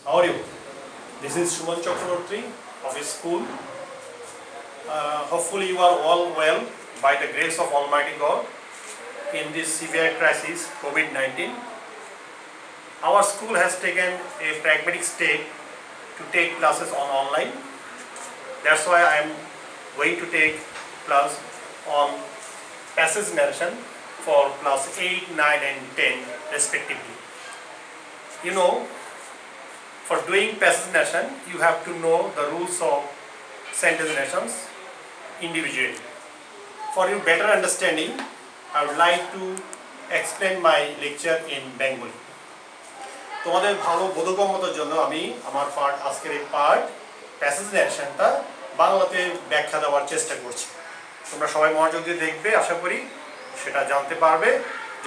How are you? This is Shuman Chakraborty of his school. Hopefully you are all well by the grace of Almighty God in this severe crisis, COVID-19. Our school has taken a pragmatic step to take classes online. That's why I am going to take class on passage narration for class 8, 9 and 10 respectively. You know, for doing passage narration, you have to know the rules of sentence narrations individually. For your better understanding, I would like to explain my lecture in Bengali. তোমাদের ভালো বোধগম্যতার জন্য আমি আমার আজকের এই passage ন্যারেশনটা বাংলাতে ব্যাখ্যা দেওয়ার চেষ্টা করছি। তোমরা সবাই মনোযোগ দিয়ে দেখবে, আশা করি সেটা জানতে পারবে।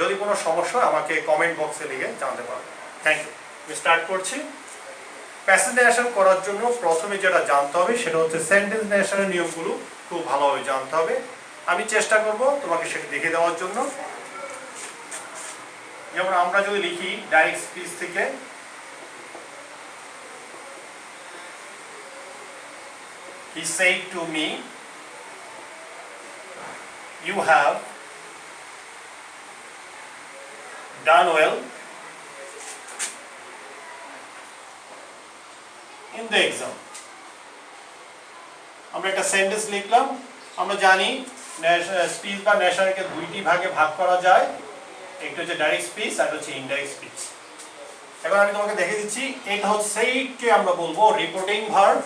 যদি কোনো সমস্যা আমাকে কমেন্ট বক্সে লিখে জানতে পারবে। Thank you. আমি স্টার্ট করছি। প্যাসেজ ন্যারেশন করার জন্য প্রথমে যেটা জানতে হবে সেটা হচ্ছে সেন্টেন্স ন্যারেশনের নিয়মগুলো খুব ভালোভাবে জানতে হবে। আমি চেষ্টা করব তোমাকে সেটা দেখে দেওয়ার জন্য। যেমন আমরা যদি লিখি ডাইরেক্ট স্পিচ থেকে, he said to me, you have done well in the exam. আমরা একটা সেন্টেন্স লিখলাম। আমরা জানি স্পিচ বা ন্যারেশনকে দুইটি ভাগে ভাগ করা যায়, একটা হচ্ছে ডাইরেক্ট স্পিচ আর হচ্ছে ইনডাইরেক্ট স্পিচ। এবার আমি তোমাকে দেখে দিচ্ছি, এটা হচ্ছে সেইকে আমরা বলবো রিপোর্টিং ভার্ব,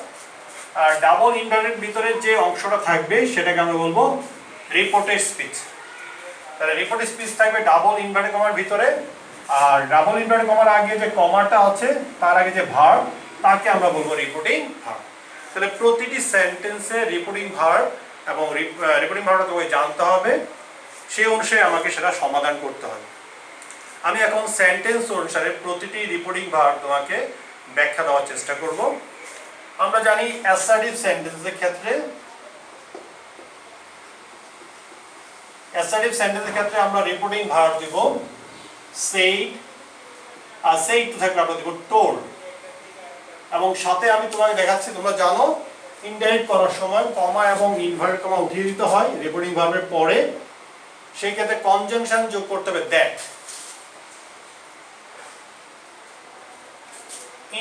আর ডাবল ইনভার্টেড ভিতরে যে অংশটা থাকবে সেটাকে আমরা বলবো রিপোর্টেড স্পিচ। তাহলে রিপোর্টেড স্পিচ থাকবে ডাবল ইনভার্টেড কমার ভিতরে, আর ডাবল ইনভার্টেড কমার আগে যে কমাটা আছে তার আগে যে ভার্ব তাকে আমরা বলবো রিপোর্টিং ভার্ব। তাহলে প্রতিটি সেন্টেন্সে রিপোর্টিং ভার্ব এবং রিপোর্টিং ভার্বটা তোমাকে জানতে হবে, সেই অনুসারে আমাকে সেটা সমাধান করতে হবে। আমি এখন সেন্টেন্স অনুসারে প্রতিটি রিপোর্টিং ভার্ব তোমাকে ব্যাখ্যা দেওয়ার চেষ্টা করব। আমরা জানি অ্যাসার্টিভ সেন্টেন্সের ক্ষেত্রে আমরা রিপোর্টিং ভার্ব দিব সেইড, আর সেইড টু থাকলে আমরা দিব টোল্ড। এবং সাথে আমি তোমাকে দেখাচ্ছি, তোমরা জানো ইনডাইরেক্ট করার সময় কমা এবং ইনভার্টেড কমা উঠিয়ে দিতে হয় রিপোর্টিং ভার্বের পরে, সেই ক্ষেত্রে কনজাংশন যোগ করতে হবে দ্যাট।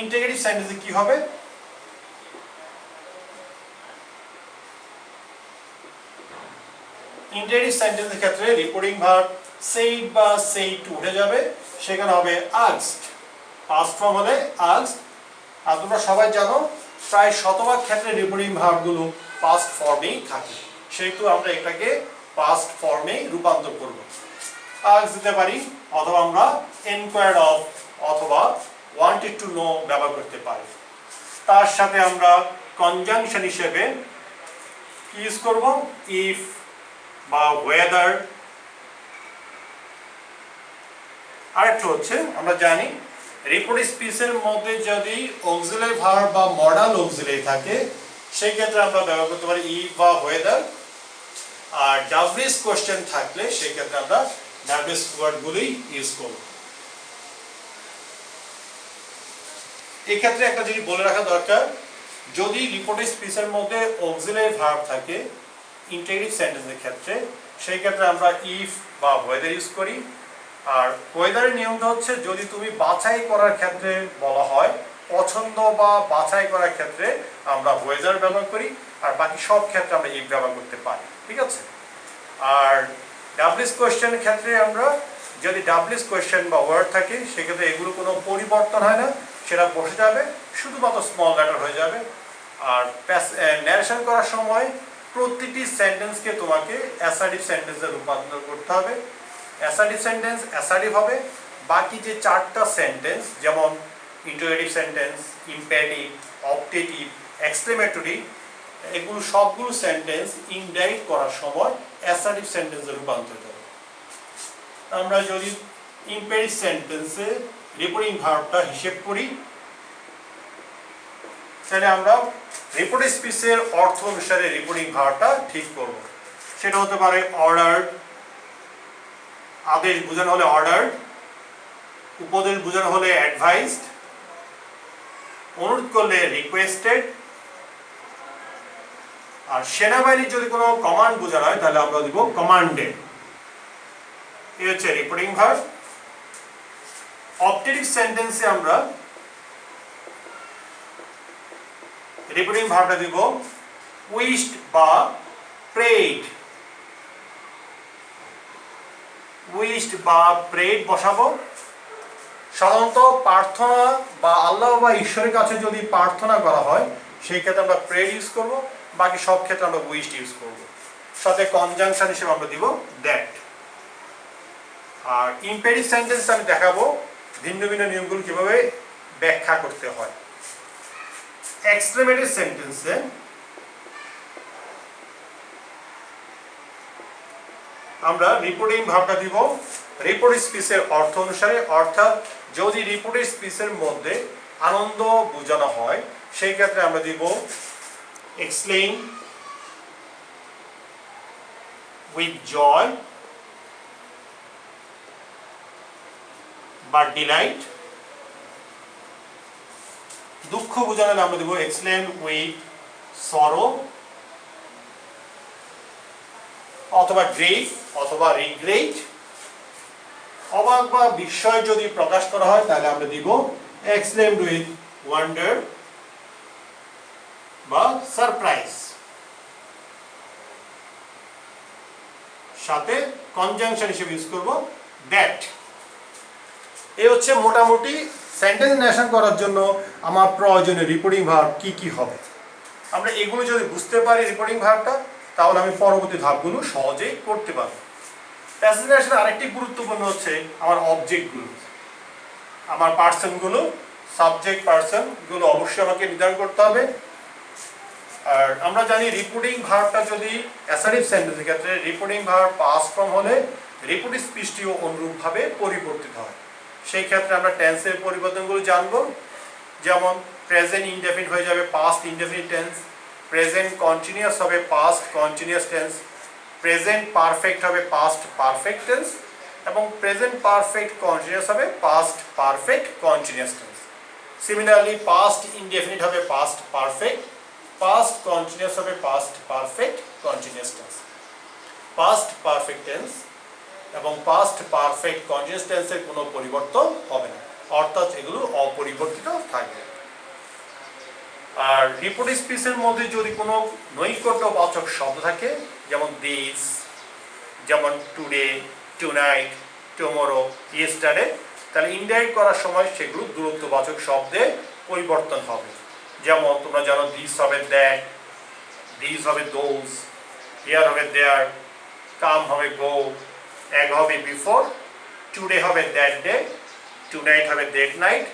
ইন্টিগ্রেটিভ সেন্টেন্সে কি হবে? ইন্টিগ্রেটিভ সেন্টেন্সের ক্ষেত্রে রিপোর্টিং ভার্ব সেইড বা সেইড টু উঠে যাবে, সেখানে হবে আস্কড। পাস্ট ফর্ম হলে আস্কড। আর তোমরা সবাই জানো প্রায় শতভাগ ক্ষেত্রে রিপোর্টিং ভার্বগুলো পাস্ট ফর্মেই থাকে, সেহেতু আমরা এটাকে পাস্ট ফর্মে রূপান্তর করব। আস্ক দিতে পারি, অথবা আমরা এনকোয়ার্ড অফ অথবা ওয়ান্টেড টু নো ব্যবহার করতে পারি। তার সাথে আমরা কনজাংশন হিসেবে কি ইউজ করব? ইফ বা ওয়েদার। আরেকটা হচ্ছে আমরা জানি রিপোর্ট স্পিচের মধ্যে যদি অক্সিলারি ভার্ব বা মডাল অক্সিলারি থাকে সেই ক্ষেত্রে আমরা ব্যবহার করতে পারি ইফ বা ওয়েদার। আর ডাব্লিউএস কোশ্চেন থাকলে সেই ক্ষেত্রে আমরা ডাব্লিউএস ওয়ার্ডগুলোই ইউজ করব। এই ক্ষেত্রে একটা জিনিস বলে রাখা দরকার, যদি রিপোর্টেড স্পিচের মধ্যে অক্সিলারি ভার্ব থাকে ইন্টিগ্রেটিভ সেন্টেন্সের ক্ষেত্রে, সেই ক্ষেত্রে আমরা ইফ বা ওয়েদার ইউজ করি। আর ওয়েদারের নিয়মটা হচ্ছে, যদি তুমি বাছাই করার ক্ষেত্রে বলা হয়, পছন্দ বা বাছাই করার ক্ষেত্রে আমরা ওয়েদার ব্যবহার করি, আর বাকি সব ক্ষেত্রে আমরা ইফ ব্যবহার করতে পারি, ঠিক আছে? আর ডাব্লিউএস কোয়েশ্চেনের ক্ষেত্রে আমরা যদি ডাব্লিউএস কোয়েশ্চেন বা ওয়ার্ড থাকে সেক্ষেত্রে এগুলো কোনো পরিবর্তন হয় না, সেটা বসে যাবে, শুধুমাত্র স্মল লেটার হয়ে যাবে। আর ন্যারেশন করার সময় প্রতিটি সেন্টেন্সকে তোমাকে অ্যাসার্টিভ সেন্টেন্সে রূপান্তর করতে হবে। অ্যাসার্টিভ সেন্টেন্স অ্যাসার্টিভ হবে, বাকি যে চারটা সেন্টেন্স যেমন interrogative sentence, imperative, optative, exclamatory, এগুলো সবগুলো সেন্টেন্স ইনডাইরেক্ট করার সময় অ্যাসার্টিভ সেন্টেন্সে রূপান্তরিত হবে। আমরা যদি ইম্পারেটিভ সেন্টেন্সে রিপোর্টিং ভার্বটা হিসেব করি, তাহলে আমরা রিপোর্টিং স্পিচের অর্থ অনুসারে রিপোর্টিং ভার্বটা ঠিক করব। সেটা হতে পারে অর্ডার্ড, আদেশ বোঝানো হলে অর্ডার্ড, উপদেশ বোঝানো হলে অ্যাডভাইসড, অনুরোধ করলে রিকোয়েস্টেড, আর সেনাবাহিনীর যদি কোনো কমান্ড বোঝানো হয় তাহলে আমরা দিব কমান্ডেড। এই হচ্ছে রিপোর্টিং ভার্ব। অবজেক্টিভ সেন্টেন্সে আমরা রিপোর্টিং ভার্বটা দিব উইশড বা প্রেড। উইশড বা প্রেড বসাবো। সাধারণত প্রার্থনা বা আল্লাহ বা ঈশ্বরের কাছে যদি প্রার্থনা করা হয় সেই ক্ষেত্রে আমরা প্রেড ইউজ করব, বাকি সব ক্ষেত্রে আমরা উইশড ইউজ করব। সাথে কনজাংশন হিসেবে আমরা দিব দ্যাট। আর ইম্পেরেটিভ সেন্টেন্স আমি দেখাবো ভিন্ন ভিন্ন নিয়মগুলো কিভাবে ব্যাখ্যা করতে হয়। এক্সক্লেমেটরি সেন্টেন্সে আমরা রিপোর্টিং ভার্বটা দিব রিপোর্ট স্পিচের অর্থ অনুসারে, অর্থাৎ যদি রিপোর্টের স্পিচের মধ্যে আনন্দ বোঝানো হয় সেই ক্ষেত্রে আমরা দিব এক্সপ্লেইন উইথ জয় বা ডিলাইট। দুঃখ বোঝানো আমরা দিব এক্সপ্লেইন উইথ সরো অথবা গ্রেট অথবা রিগ্রেট। অবাক বা বিস্ময় যদি প্রকাশ করা হয় তাহলে আমরা দিব এক্সপ্লেইন উইথ ওয়ান্ডার বা সারপ্রাইজ। সাথে কনজাংশন হিসেবে ইউজ করব দ্যাট। এই হচ্ছে মোটামুটি সেন্টেন্স নেশন করার জন্য আমার প্রয়োজনীয় রিপোর্টিং ভার্ব কি কি হবে। আমরা এগুলো যদি বুঝতে পারি রিপোর্টিং ভার্বটা, তাহলে আমি পরবর্তী ধাপগুলো সহজেই করতে পারবো। প্যাসেজ নেশনে আরেকটি গুরুত্বপূর্ণ হচ্ছে আমার অবজেক্টগুলো, আমার পার্সনগুলো, সাবজেক্ট পার্সনগুলো অবশ্যই আমাকে নির্ধারণ করতে হবে। আর আমরা জানি রিপোর্টিং ভার্বটা যদি অ্যাসার্টিভ সেন্টেন্সের ক্ষেত্রে রিপোর্টিং ভার্ব পাস্ট ফর্ম হলে রিপোর্টিং স্পিচটিও অনুরূপভাবে পরিবর্তিত হয়। সেই ক্ষেত্রে আমরা টেন্সের পরিবর্তনগুলো জানবো, যেমন প্রেজেন্ট ইনডেফিনিট হয়ে যাবে past indefinite tense, present continuous হবে past continuous tense, present perfect হবে পাস্ট পারফেক্ট টেন্স, এবং প্রেজেন্ট পারফেক্ট কন্টিনিউয়াস হবে past perfect continuous tense. Similarly past indefinite হবে পাস্ট পারফেক্ট, পাস্ট কন্টিনিউয়াস হবে past perfect continuous tense. Past perfect tense এবং past perfect continuous টেন্সের কোনো পরিবর্তন হবে না, অর্থাৎ এগুলো অপরিবর্তিত থাকবে। আর রিপোর্টিং স্পিচের মধ্যে যদি কোনো নৈকট্যবাচক শব্দ থাকে, যেমন দিস, যেমন টুডে, টুনাইট, টুমরো, ইয়েস্টারডে, তাহলে ইনডাইরেক্ট করার সময় সেগুলো দূরত্ববাচক শব্দে পরিবর্তন হবে। যেমন তোমরা জানো দিস হবে দ্যাট, দিস হবে দোজ, হিয়ার হবে দেয়ার, কাম হবে গো, এগ হবে বিফোর, টুডে হবে দ্যাট ডে, টুনাইট হবে দ্যাট নাইট,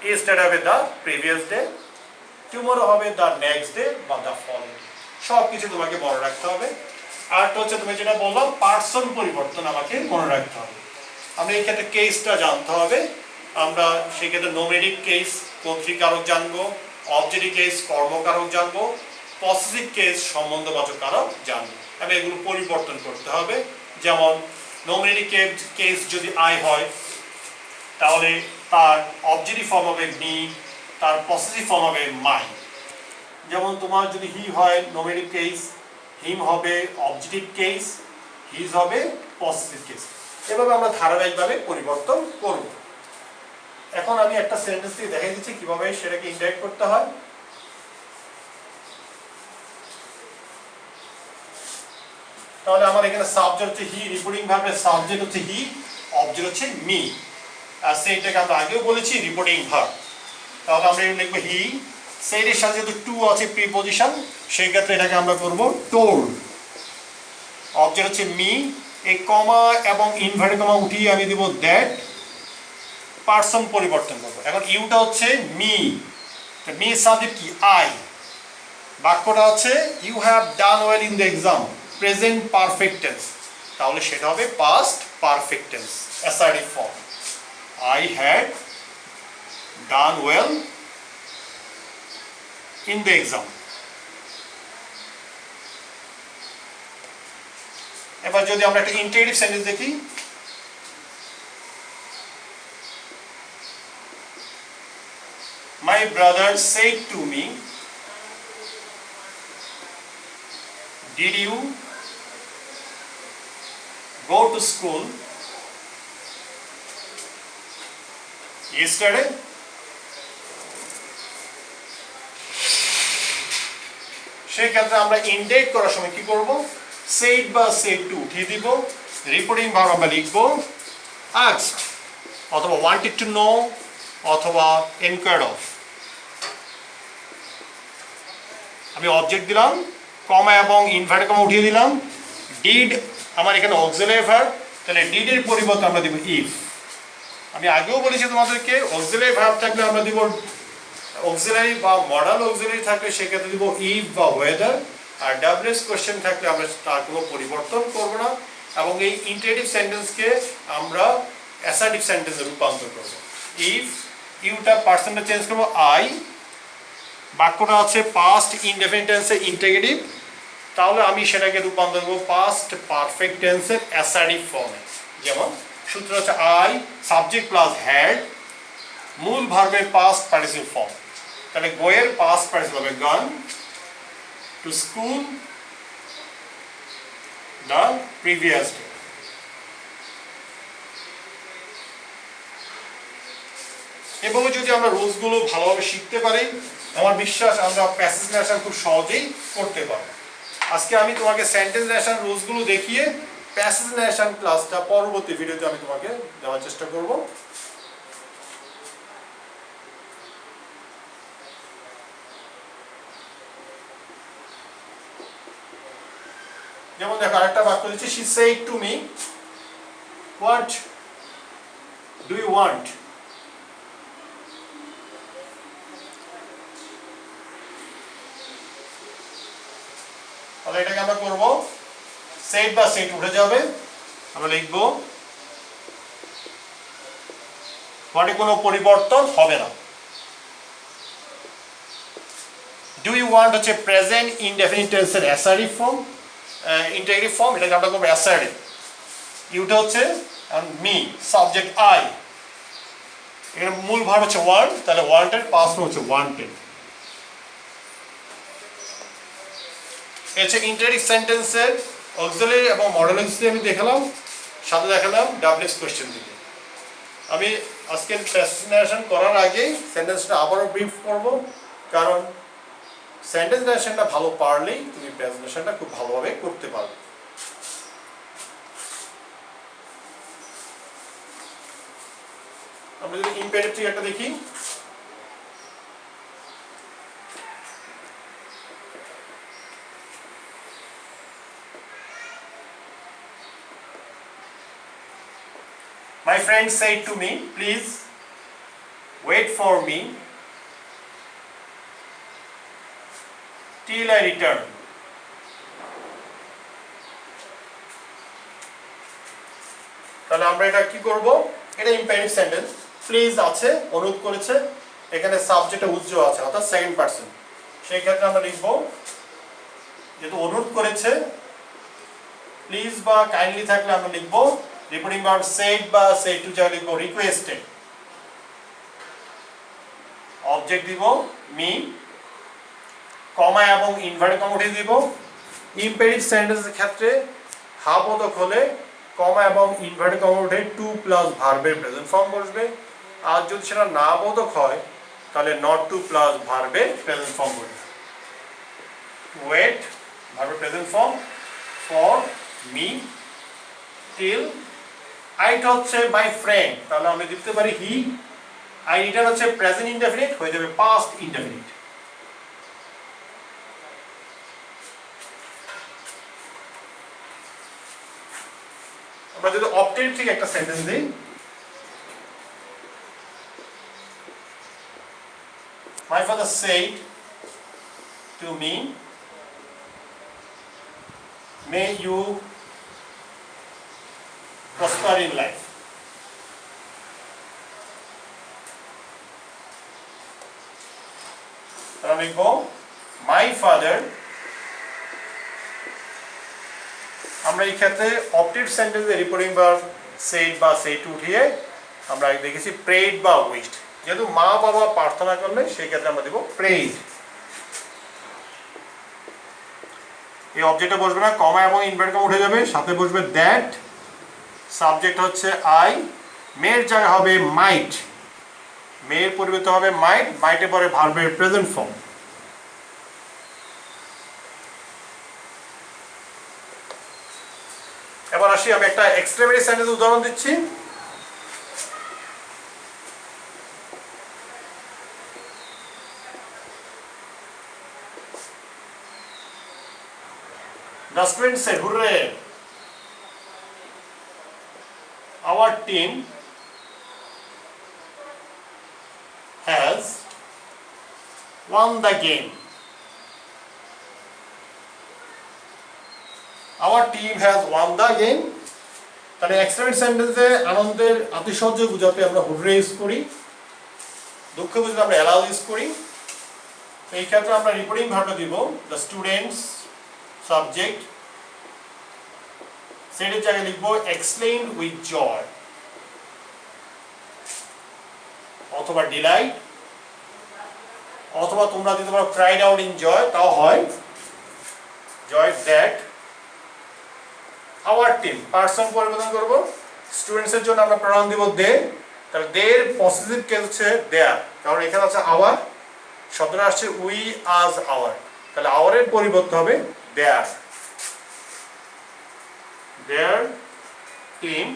ইয়েস্টারডে হবে দ্য প্রিভিয়াস ডে, টুমরো হবে দ্য নেক্সট ডে বা দ্য ফলোইং। সব কিছু তোমাকে মনে রাখতে হবে। আরটা হচ্ছে তুমি যেটা বললাম পার্সন পরিবর্তন আমাকে মনে রাখতে হবে। আমরা এই ক্ষেত্রে কেসটা জানতে হবে। আমরা সেক্ষেত্রে নোমেরিক কেস কর্তৃকারক জানবো, অবজেক্টিভ কেস কর্মকারক জানবো, পসেসিভ কেস সম্বন্ধবাচক কারক জানবো, এবং এগুলো পরিবর্তন করতে হবে। যেমন নোমেরিক কেস যদি আই হয় তাহলে তার অবজেক্টিভ ফর্ম হবে মি, তার পসেসিভ ফর্ম হবে মাই। যেমন তোমার যদি হি হয় নোমেরিক কেস, হিম হবে অবজেক্টিভ কেস, হিজ হবে পসেসিভ কেস। এভাবে আমরা ধারাবাহিকভাবে পরিবর্তন করব। এখন আমি একটা সেন্টেন্স থেকে দেখাই দিচ্ছি কিভাবে সেটাকে ইন্টারেক্ট করতে হয়। তাহলে আমার এখানে সাবজেক্ট হচ্ছে হি, রিপোর্টিং ভার্বের সাবজেক্ট হচ্ছে হি, অবজেক্ট হচ্ছে মি, আর সেইটাকে আমরা আগেও বলেছি রিপোর্টিং ভার্ব। তাহলে আমরা লিখবো হি, সেইটার সাথে যেহেতু টু আছে প্রিপজিশন, সেই ক্ষেত্রে এটাকে আমরা করবো টোল্ড। অবজেক্ট হচ্ছে মি, এই কমা এবং ইনভার্টেড কমা উঠিয়ে আমি দিব দ্যাট, পার্সন পরিবর্তন করবো। এখন ইউটা হচ্ছে মি, মি সাবজেক্ট কি আই, বাক্যটা হচ্ছে you have done well in the exam, present perfect tense, তাহলে সেটা হবে past perfect tense assertive form. I had done well in the exam. এবার যদি আমরা একটা ইন্টারেক্টিভ সেন্টেন্স দেখি, My My brother said to me, did you go to school yesterday? সেক্ষেত্রে আমরা ইন্ডিকেট করার সময় কি করব? said বা said to উঠিয়ে দিব, রিপোর্টিং ভার্ব আমরা লিখব asked অথবা wanted to know অথবা inquired of। আমি অবজেক্ট দিলাম, কমা এবং ইনভার্টেড কমা উঠিয়ে দিলাম। ডিড আমার এখানে অক্সিলারি ভার্ব, তাহলে ডিড এর পরিবর্তে আমরা দিব ইফ। আমি আগেও বলেছি তোমাদেরকে অক্সিলারি ভার্ব থাকলে আমরা দিব অক্সিলারি বা মডাল অক্সিলারি থাকলে সেক্ষেত্রে দিব ইফ বা ওয়েদার, আর ডাব্লিউএস কোশ্চেন থাকলে আমরা তার কোনো পরিবর্তন করব না এবং এই ইন্টারেটিভ সেন্টেন্সকে আমরা অ্যাসার্টিভ সেন্টেন্সে রূপান্তর করব। ইফ ইউটা পার্সনটা চেঞ্জ করব আই, বাক্যটা আছে পাস্ট ইনডেফিনিট টেন্সের ইন্টিগ্রেটিভ, তাহলে আমি সেটাকে রূপান্তর করব পাস্ট পারফেক্ট টেন্সের অ্যাসার্টিভ ফর্মে। যেমন সূত্র হচ্ছে আই সাবজেক্ট প্লাস হ্যাড, মূল ভার্বের পাস্ট পার্টিসিপল ফর্ম, তাহলে গো এর পাস্ট পার্টিসিপল হবে gone, to school the previous day. এবং যদি আমরা রুলসগুলো ভালোভাবে শিখতে পারি, আমার বিশ্বাস আমরা প্যাসেজ ন্যারেশন খুব সহজেই করতে পারবো। আজকে আমি তোমাকে সেন্টেন্স ন্যারেশন রুলসগুলো দেখিয়ে প্যাসেজ ন্যারেশন ক্লাসটা পরবর্তী ভিডিওতে আমি তোমাকে দেওয়ার চেষ্টা করব। যেমন দেখো আরেকটা বাক্য দিচ্ছি, she said to me, what do you want? তাহলে এটাকে আমরা করব সেট বা সেট উঠে যাবে, আমরা লিখব হোয়াটে কোনো পরিবর্তন হবে না। ডু ইউ ওয়ান্ট হচ্ছে প্রেজেন্ট ইনডেফিনিট টেন্সের অ্যাসার্টিভ ফর্ম, ইন্টিগ্রেটিভ ফর্ম, এটাকে আমরা করব অ্যাসার্টিভ। ইউটা হচ্ছে মি, সাবজেক্ট আই, এখানে মূল ভার্ব হচ্ছে ওয়ান্ট, তাহলে ওয়ান্টেড পাস্ট হচ্ছে ওয়ান্টেড। এছাড়া ইন্টারেটিভ সেন্টেন্সের অক্সিলারি এবং মডেল অক্সিলারি আমি দেখালাম, সাথে দেখালাম ডাব্লিউএস কোশ্চেন দিকে। আমি আজকে প্রেজেন্টেশন করার আগে সেন্টেন্সটা আবারও ব্রিফ করব, কারণ সেন্টেন্স ন্যারেশনটা ভালো পারলেই তুমি প্রেজেন্টেশনটা খুব ভালোভাবে করতে পারবে। আমরা যদি ইম্পেরেটিভ থেকে একটা দেখি, my friend said to me, please wait for me till I return. তাহলে আমরা এটা কি করব? এটা ইম্পেরেটিভ সেন্টেন্স, প্লিজ আছে, অনুরোধ করেছে, এখানে সাবজেক্টে উজ্জ্বল আছে অর্থাৎ সেকেন্ড পারসন, সেই ক্ষেত্রে আমরা লিখব যেহেতু অনুরোধ করেছে, প্লিজ বা কাইন্ডলি থাকলে আমরা লিখব রিপোর্টিং ভার্ব সেড বা সেড টু যা লিখব রিকোয়েস্টেড, অবজেক্ট দিব মি, কমা এবং ইনভার্টেড কমা উঠিয়ে দিব। ইম্পেরেটিভ সেন্টেন্সের ক্ষেত্রে হাবোধক হলে কমা এবং ইনভার্টেড কমা উঠে টু প্লাস ভার্বের প্রেজেন্ট ফর্ম বসবে, আর যদি সেটা না বোধক হয় তাহলে নট টু প্লাস ভার্বের প্রেজেন্ট ফর্ম বসবে। ওয়েট ভার্বের present form, for me, till, আইটা হচ্ছে মাই ফ্রেন্ড, তাহলে আমরা দিতে পারি হি, আই রিটার্ন হচ্ছে প্রেজেন্ট ইনডেফিনিট, হয়ে যাবে পাস্ট ইনডেফিনিট। আমরা যদি অবজেক্ট থেকে একটা সেন্টেন্স দিই, my father said to me, may you prosper in life. তাহলে লিখব my father, আমরা এই ক্ষেত্রে অবজেক্ট সেন্টেন্সে রিপোর্টিং ভার্ব সেড বা সেড উঠিয়ে আমরা দেখেছি প্রেড বা উইশড, যেহেতু মা বাবা প্রার্থনা করলে সেই ক্ষেত্রে আমরা দেব প্রেইড। এই অবজেক্টে বসবে না, কমা এবং ইনভার্টেড কমা উঠে যাবে, সাথে বসবে দ্যাট, সাবজেক্ট হচ্ছে আই, মেয়ের জায়গা হবে মাইট, মেয়ের পরিবর্তে হবে মাইট, মাইটে পরে ভার্বের প্রেজেন্ট ফর্ম। এবার আসি, আমি একটা এক্সক্লেমেটরি সেন্টেন্স উদাহরণ দিচ্ছি। The student said, "Hooray! Our team has won the game." Our team has won the game. তাহলে এক্সক্লেমেটরি সেন্টেন্সে আনন্দের আতিশয্য বোঝাতে আমরা হুররে ইউজ করি, দুঃখ বোঝাতে আমরা অ্যালাউ ইউজ করি। তো এই ক্ষেত্রে আমরা রিপোর্টিং ভার্বটা দিব দ্য স্টুডেন্টস, সাবজেক্ট, সেটের জায়গায় লিখবো এক্সপ্লেইন উইথ জয় অথবা ডিলাইট, অথবা তোমরা দিতে পারো ক্রাইড আউট ইন জয়, তাও হয় জয় দ্যাট আওয়ার টিম। পার্সন পরিবর্তন করবো, স্টুডেন্টসের জন্য আমরা প্রনাউন দিব দে, তাহলে দের পজিটিভ কেস হচ্ছে দেয়ার, কারণ এখানে আছে আওয়ার, শব্দটা আসছে উই আজ আওয়ার, তাহলে আওয়ারের পরিবর্তন হবে দেয়ার। দেয়ার টিম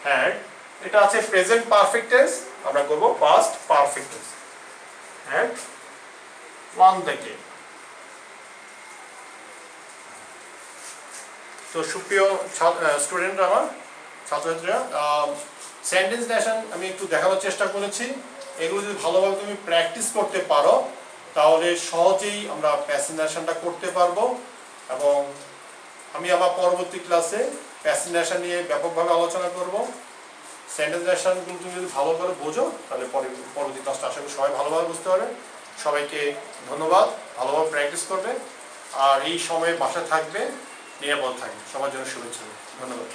হ্যাড, এটা আছে প্রেজেন্ট পারফেক্ট টেন্স, আমরা করব past perfect tense, had one the game. তো সুপ্রিয় স্টুডেন্টরা, আমার ছাত্রছাত্রীরা, সেন্টেন্স নেশন আমি একটু দেখানোর চেষ্টা করেছি। এগুলো যদি ভালোভাবে তুমি প্র্যাকটিস করতে পারো তাহলে সহজেই আমরা প্যাসেজ নেশনটা করতে পারবো। এবং আমি আমার পরবর্তী ক্লাসে প্যাসেজ নেশন নিয়ে ব্যাপকভাবে আলোচনা করব। সেন্টেন্স নেশনগুলো তুমি যদি ভালো করে বোঝো তাহলে পরবর্তী ক্লাসটা আশা করি সবাই ভালোভাবে বুঝতে পারবে। সবাইকে ধন্যবাদ, ভালোভাবে প্র্যাকটিস করবে, আর এই সময়ে বাসায় থাকবে, নিরাপদ থাকবে। সবার জন্য শুভেচ্ছা, ধন্যবাদ।